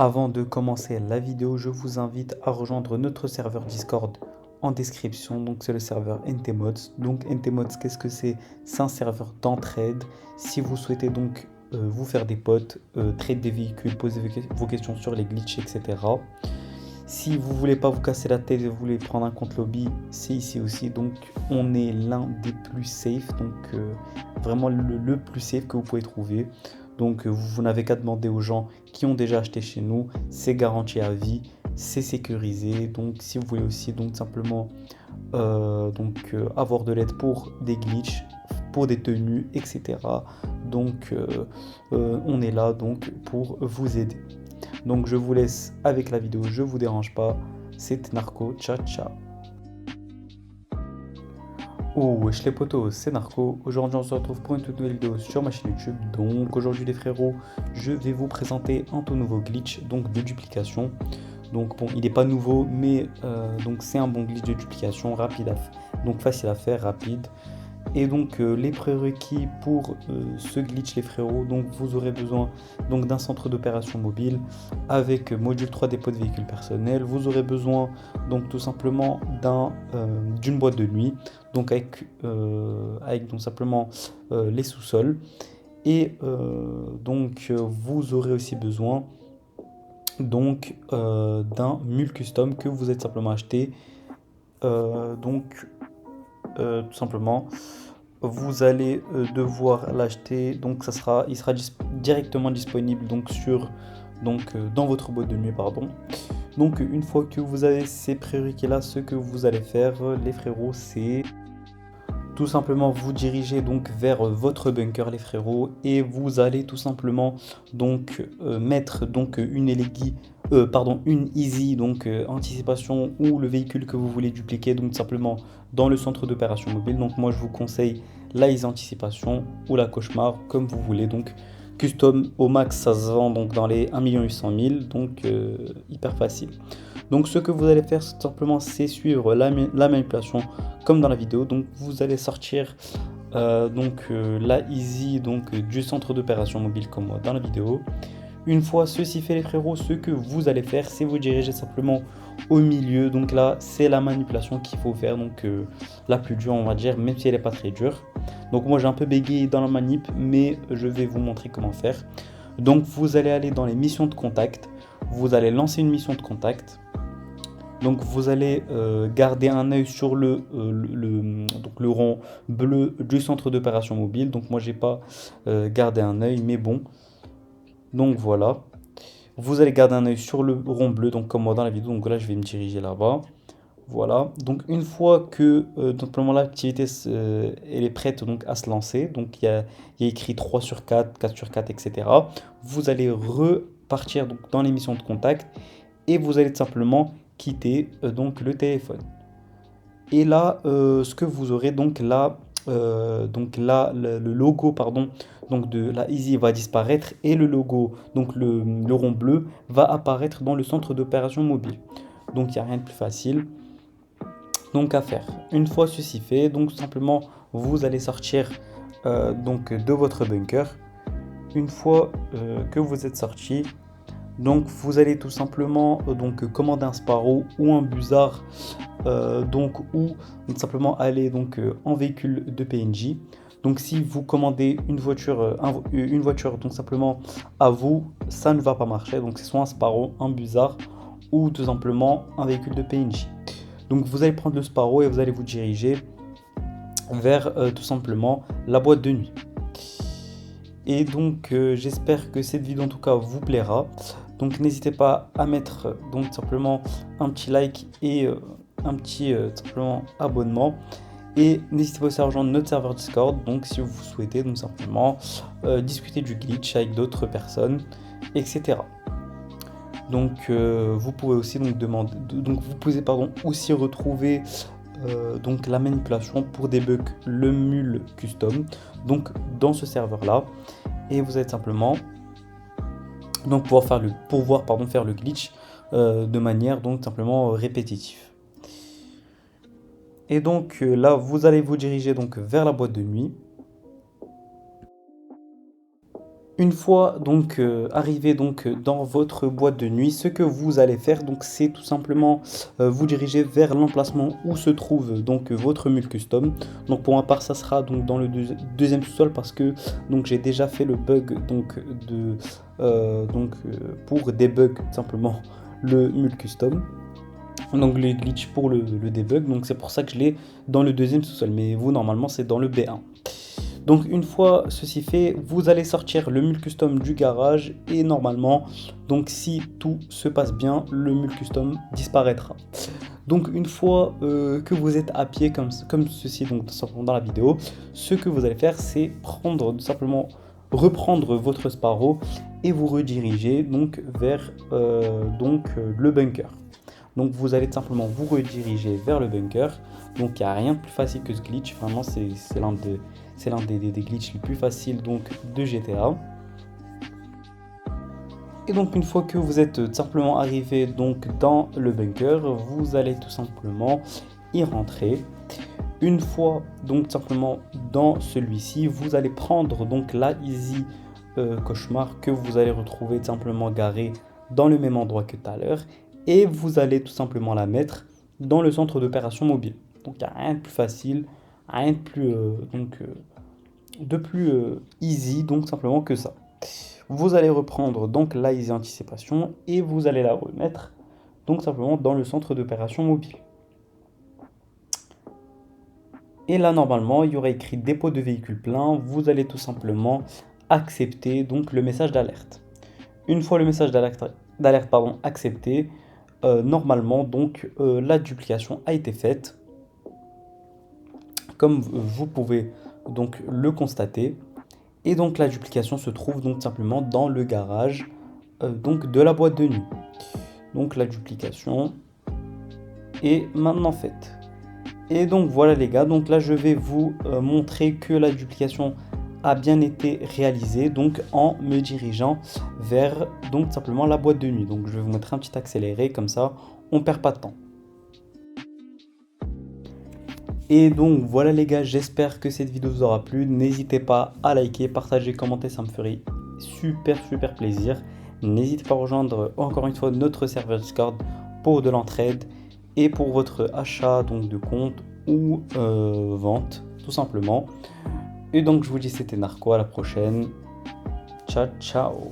Avant de commencer la vidéo, je vous invite à rejoindre notre serveur Discord en description. Donc c'est le serveur NTMods. Donc NTMods, qu'est-ce que c'est? C'est un serveur d'entraide. Si vous souhaitez donc vous faire des potes, trade des véhicules, poser vos questions sur les glitches, etc. Si vous voulez pas vous casser la tête et vous voulez prendre un compte lobby, c'est ici aussi. Donc on est l'un des plus safe, donc vraiment le plus safe que vous pouvez trouver. Donc vous n'avez qu'à demander aux gens qui ont déjà acheté chez nous, c'est garanti à vie, c'est sécurisé. Donc si vous voulez aussi donc simplement avoir de l'aide pour des glitches, pour des tenues, etc. Donc on est là donc pour vous aider. Donc je vous laisse avec la vidéo, je vous dérange pas. C'était Narco, ciao ciao. Oh wesh les potos, c'est Narco. Aujourd'hui on se retrouve pour une toute nouvelle vidéo sur ma chaîne YouTube. Donc aujourd'hui les frérots, je vais vous présenter un tout nouveau glitch donc de duplication. Donc bon, il n'est pas nouveau, mais donc c'est un bon glitch de duplication rapide donc facile à faire, rapide. Et donc les prérequis pour ce glitch les frérots, donc vous aurez besoin donc d'un centre d'opération mobile avec module 3D de véhicule personnel. Vous aurez besoin donc tout simplement d'une boîte de nuit, donc avec donc simplement les sous-sols. Et vous aurez aussi besoin donc d'un mule custom que vous êtes simplement acheté. Tout simplement vous allez devoir l'acheter, donc il sera directement disponible donc dans votre boîte de nuit, pardon. Donc une fois que vous avez ces prérequis là, ce que vous allez faire les frérots, c'est tout simplement vous diriger donc vers votre bunker les frérots, et vous allez tout simplement donc mettre donc une easy donc anticipation, ou le véhicule que vous voulez dupliquer donc simplement dans le centre d'opération mobile. Donc moi je vous conseille la easy anticipation ou la cauchemar, comme vous voulez. Donc custom au max ça se vend donc dans les 1 800 000, donc hyper facile. Donc ce que vous allez faire simplement, c'est suivre la manipulation comme dans la vidéo. Donc vous allez sortir la easy donc du centre d'opération mobile comme moi dans la vidéo. Une fois ceci fait les frérots, ce que vous allez faire, c'est vous diriger simplement au milieu. Donc là c'est la manipulation qu'il faut faire, donc la plus dure on va dire, même si elle n'est pas très dure. Donc moi j'ai un peu bégayé dans la manip, mais je vais vous montrer comment faire. Donc vous allez aller dans les missions de contact, vous allez lancer une mission de contact. Donc vous allez garder un œil sur le rond bleu du centre d'opération mobile. Donc moi j'ai pas gardé un œil, mais bon. Donc voilà. Vous allez garder un œil sur le rond bleu, donc comme moi dans la vidéo. Donc là je vais me diriger là-bas. Voilà. Donc une fois que l'activité elle est prête donc à se lancer, donc il y a écrit 3 sur 4, 4 sur 4, etc. Vous allez repartir donc dans les missions de contact, et vous allez tout simplement quitter donc le téléphone. Et là ce que vous aurez donc là le logo pardon donc de la easy va disparaître, et le logo donc le rond bleu va apparaître dans le centre d'opération mobile. Donc il n'y a rien de plus facile donc à faire. Une fois ceci fait, donc simplement vous allez sortir donc de votre bunker. Une fois que vous êtes sorti, donc vous allez tout simplement commander un Sparrow ou un Buzzard, ou simplement aller en véhicule de PNJ. Donc si vous commandez une voiture donc simplement à vous, ça ne va pas marcher. Donc c'est soit un Sparrow, un Buzzard, ou tout simplement un véhicule de PNJ. Donc vous allez prendre le Sparrow et vous allez vous diriger vers tout simplement la boîte de nuit. Et donc j'espère que cette vidéo en tout cas vous plaira. Donc n'hésitez pas à mettre donc simplement un petit like et un petit simplement abonnement. Et n'hésitez pas aussi à rejoindre notre serveur Discord, donc si vous souhaitez donc simplement discuter du glitch avec d'autres personnes, etc. Donc vous pouvez aussi aussi retrouver donc la manipulation pour debug le mule custom donc dans ce serveur là, et vous allez simplement donc pouvoir faire le glitch de manière donc simplement répétitive. Et donc là vous allez vous diriger donc vers la boîte de nuit. Une fois donc arrivé donc dans votre boîte de nuit, ce que vous allez faire donc c'est tout simplement vous diriger vers l'emplacement où se trouve donc votre mule custom. Donc pour ma part ça sera donc dans le deuxième sous-sol parce que donc j'ai déjà fait le bug donc pour debug tout simplement le mule custom. Donc le glitch pour le debug, donc c'est pour ça que je l'ai dans le deuxième sous-sol, mais vous normalement c'est dans le B1. Donc une fois ceci fait, vous allez sortir le mule custom du garage et normalement, donc si tout se passe bien, le mule custom disparaîtra. Donc une fois que vous êtes à pied comme ceci donc tout simplement dans la vidéo, ce que vous allez faire c'est prendre tout simplement reprendre votre Sparrow et vous rediriger donc vers le bunker. Donc vous allez tout simplement vous rediriger vers le bunker. Donc il n'y a rien de plus facile que ce glitch. Vraiment c'est l'un des glitches les plus faciles donc de GTA. Et donc une fois que vous êtes tout simplement arrivé donc dans le bunker, vous allez tout simplement y rentrer. Une fois donc tout simplement dans celui-ci, vous allez prendre donc la Easy Cauchemar que vous allez retrouver tout simplement garée dans le même endroit que tout à l'heure. Et vous allez tout simplement la mettre dans le centre d'opération mobile. Donc il n'y a rien de plus facile, rien de plus, easy donc simplement que ça. Vous allez reprendre donc la Easy Anticipation et vous allez la remettre donc simplement dans le centre d'opération mobile. Et là normalement il y aura écrit dépôt de véhicule plein, vous allez tout simplement accepter donc le message d'alerte. Une fois le message d'alerte accepté, normalement donc la duplication a été faite comme vous pouvez donc le constater, et donc la duplication se trouve donc simplement dans le garage donc de la boîte de nuit. Donc la duplication est maintenant faite. Et donc voilà les gars, donc là je vais vous montrer que la duplication a bien été réalisée donc en me dirigeant vers donc simplement la boîte de nuit. Donc je vais vous mettre un petit accéléré comme ça on perd pas de temps. Et donc voilà les gars, j'espère que cette vidéo vous aura plu. N'hésitez pas à liker, partager, commenter, ça me ferait super plaisir. N'hésitez pas à rejoindre encore une fois notre serveur Discord pour de l'entraide et pour votre achat donc de compte ou vente tout simplement. Et donc je vous dis c'était Narco, à la prochaine. Ciao ciao.